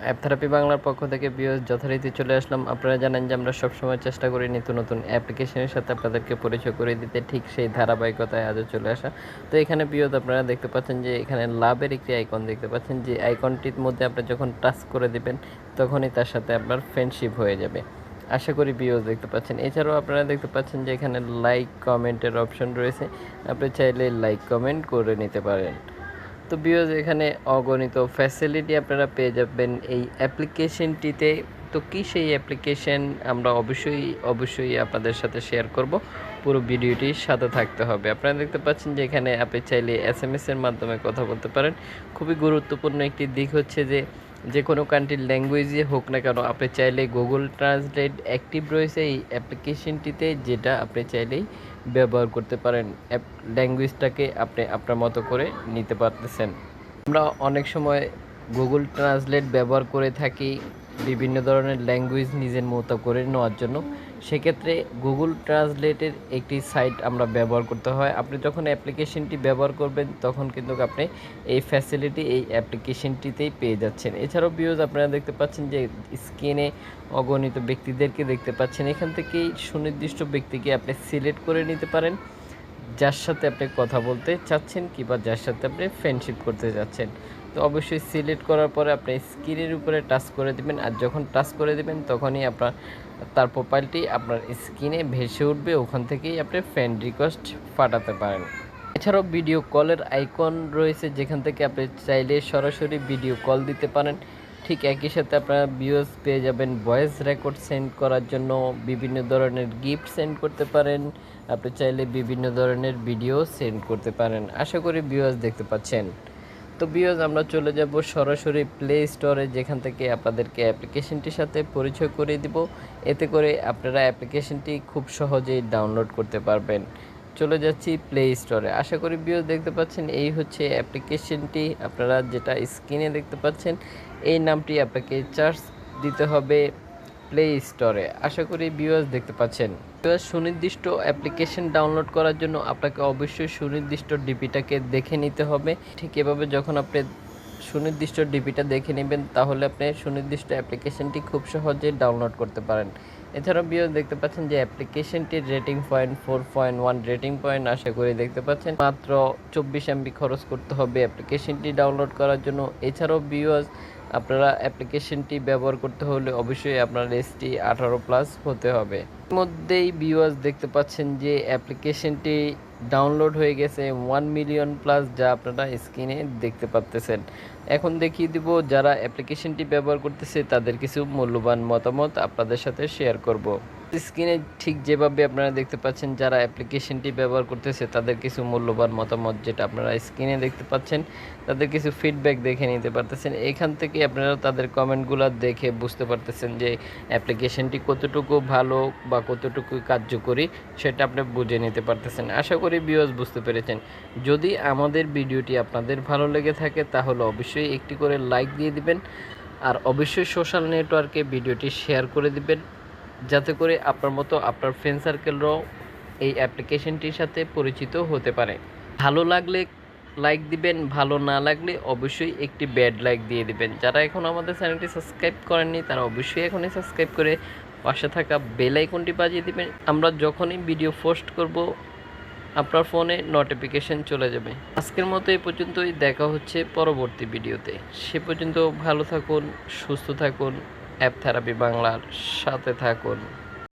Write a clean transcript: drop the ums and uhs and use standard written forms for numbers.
App therapy বাংলার পক্ষ থেকে ভিউয়ার্স যথারীতি চলে আসলাম। আপনারা জানেন যে আমরা সবসময় চেষ্টা করি নিত্য নতুন অ্যাপ্লিকেশনের সাথে আপনাদেরকে পরিচয় করে দিতে, ঠিক সেই ধারাবাহিকতায় আজও চলে আসা। তো এখানে ভিউয়ার্স আপনারা দেখতে পাচ্ছেন যে এখানে লাভের একটি আইকন দেখতে পাচ্ছেন, যে আইকনটির মধ্যে আপনি যখন টাচ করে দিবেন তখনই তার সাথে আপনার ফ্রেন্ডশিপ হয়ে যাবে। আশা করি ভিউয়ার্স দেখতে পাচ্ছেন। এছাড়াও আপনারা দেখতে পাচ্ছেন যে এখানে লাইক কমেন্টের অপশন রয়েছে, আপনি চাইলে লাইক কমেন্ট করে নিতে পারেন। তো ভিউয়ার্স এখানে অগণিত ফ্যাসিলিটি আপনারা পেয়ে যাবেন এই অ্যাপ্লিকেশনটিতে। তো কী সেই অ্যাপ্লিকেশন আমরা অবশ্যই আপনাদের সাথে শেয়ার করব। পুরো ভিডিওটির সাথে থাকতে হবে। আপনারা দেখতে পাচ্ছেন যে এখানে আপনি চাইলে এসএমএসের মাধ্যমে কথা বলতে পারেন। খুবই গুরুত্বপূর্ণ একটি দিক হচ্ছে যে কোনো কান্ট্রির ল্যাঙ্গুয়েজে হোক না কেন, আপনি চাইলে গুগল ট্রান্সলেট অ্যাক্টিভ রয়েছে এই অ্যাপ্লিকেশনটিতে, যেটা আপনি চাইলেই ব্যবহার করতে পারেন। ল্যাঙ্গুয়েজটাকে আপনি আপনার মতো করে নিতে পারতেছেন। আমরা অনেক সময় গুগল ট্রান্সলেট ব্যবহার করে থাকি বিভিন্ন ধরনের ল্যাঙ্গুয়েজ নিজের মতো করে নেওয়ার জন্য। সেক্ষেত্রে গুগল ট্রান্সলেটের একটি সাইট আমরা ব্যবহার করতে হয়। আপনি যখন অ্যাপ্লিকেশনটি ব্যবহার করবেন তখন কিন্তু আপনি এই ফ্যাসিলিটি এই অ্যাপ্লিকেশনটিতেই পেয়ে যাচ্ছেন। এছাড়াও ভিউয়ার্স আপনারা দেখতে পাচ্ছেন যে স্ক্রিনে অগণিত ব্যক্তিদেরকে দেখতে পাচ্ছেন। এখান থেকেই সুনির্দিষ্ট ব্যক্তিকে আপনি সিলেক্ট করে নিতে পারেন, যার সাথে আপনি কথা বলতে চাচ্ছেন কিংবা যার সাথে আপনি ফ্রেন্ডশিপ করতে চাচ্ছেন। তো অবশ্যই সিলেক্ট করার পরে আপনি স্ক্রিনের উপরে টাচ করে দেবেন, আর যখন টাচ করে দেবেন তখনই তার প্রোফাইলটি আপনার স্ক্রিনে ভেসে উঠবে। ওখান থেকেই আপনি ফ্রেন্ড রিকোয়েস্ট পাঠাতে পারেন। এছাড়াও ভিডিও কলের আইকন রয়েছে, যেখান থেকে আপনি চাইলে সরাসরি ভিডিও কল দিতে পারেন। ঠিক একই সাথে আপনারা ভিউয়ার্স পেয়ে যাবেন ভয়েস রেকর্ড সেন্ড করার জন্য, বিভিন্ন ধরনের গিফট সেন্ড করতে পারেন। আপনি চাইলে বিভিন্ন ধরনের ভিডিও সেন্ড করতে পারেন। আশা করি ভিউয়ার্স দেখতে পাচ্ছেন। তো ভিউয়ার্স আমরা চলে যাব সরাসরি প্লে স্টোরে, যেখান থেকে আপনাদেরকে অ্যাপ্লিকেশনটির সাথে পরিচয় করিয়ে দিব। এতে করে আপনারা অ্যাপ্লিকেশনটি খুব সহজেই ডাউনলোড করতে পারবেন। চলে যাচ্ছি প্লে স্টোরে। আশা করি ভিউয়ার্স দেখতে পাচ্ছেন, এই হচ্ছে অ্যাপ্লিকেশনটি। আপনারা যেটা স্ক্রিনে দেখতে পাচ্ছেন এই নামটি আপনাকে সার্চ দিতে হবে প্লে স্টোরে। আশা করি ভিউয়ার্স দেখতে পাচ্ছেন। সুনির্দিষ্ট অ্যাপ্লিকেশন ডাউনলোড করার জন্য আপনাকে অবশ্যই সুনির্দিষ্ট ডিপিটাকে দেখে নিতে হবে। ঠিক এভাবে যখন আপনি সুনির্দিষ্ট ডিপিটা দেখে নেবেন, তাহলে আপনি সুনির্দিষ্ট অ্যাপ্লিকেশনটি খুব সহজেই ডাউনলোড করতে পারেন। এছাড়াও ভিউয়ার্স দেখতে পাচ্ছেন যে অ্যাপ্লিকেশনটির রেটিং পয়েন্ট 4.1 রেটিং পয়েন্ট। আশা করি দেখতে পাচ্ছেন। মাত্র 24 MB খরচ করতে হবে অ্যাপ্লিকেশনটি ডাউনলোড করার জন্য। এছাড়াও ভিউয়ার্স আপনারা অ্যাপ্লিকেশনটি ব্যবহার করতে হলে অবশ্যই আপনার এসটি 18+ হতে হবে। মধ্যেই ভিউয়ার্স দেখতে পাচ্ছেন যে অ্যাপ্লিকেশনটি ডাউনলোড হয়ে গেছে 1 মিলিয়ন প্লাস, যা আপনারা স্ক্রিনে দেখতে পাচ্ছেন। এখন দেখিয়ে দিব যারা অ্যাপ্লিকেশনটি ব্যবহার করতেছে তাদের কিছু মূল্যবান মতামত আপনাদের সাথে শেয়ার করব। স্ক্রিনে ঠিক যেভাবে আপনারা দেখতে পাচ্ছেন যারা অ্যাপ্লিকেশনটি ব্যবহার করতেছে তাদের কিছু মূল্যবান মতামত, যেটা আপনারা স্ক্রিনে দেখতে পাচ্ছেন, তাদের কিছু ফিডব্যাক দেখে নিতে পারতেছেন। এখান থেকে আপনারা তাদের কমেন্টগুলো দেখে বুঝতে পারতেছেন যে অ্যাপ্লিকেশনটি কতটুকু ভালো বা কতটুকু কার্যকরী, সেটা আপনি বুঝে নিতে পারতেছেন। আশা করি ভিউয়ার্স বুঝতে পেরেছেন। যদি আমাদের ভিডিওটি আপনাদের ভালো লেগে থাকে তাহলে অবশ্যই একটি করে লাইক দিয়ে দিবেন, আর অবশ্যই সোশ্যাল নেটওয়ার্কে ভিডিওটি শেয়ার করে দিবেন, যাতে করে আপনার মতো আপনার ফ্রেন্ড সার্কেলরাও এই অ্যাপ্লিকেশনটির সাথে পরিচিত হতে পারে। ভালো লাগলে লাইক দিবেন, ভালো না লাগলে অবশ্যই একটি ব্যাড লাইক দিয়ে দিবেন। যারা এখন আমাদের চ্যানেলটি সাবস্ক্রাইব করেননি তারা অবশ্যই এখনই সাবস্ক্রাইব করে পাশে থাকা বেল আইকনটি বাজিয়ে দিবেন। আমরা যখনই ভিডিও পোস্ট করব আপনার ফোনে নোটিফিকেশন চলে যাবে। আজকের মতো এই পর্যন্তই, দেখা হচ্ছে পরবর্তী ভিডিওতে। সে পর্যন্ত ভালো থাকুন, সুস্থ থাকুন, অ্যাপ থেরাপি বাংলার সাথে থাকুন।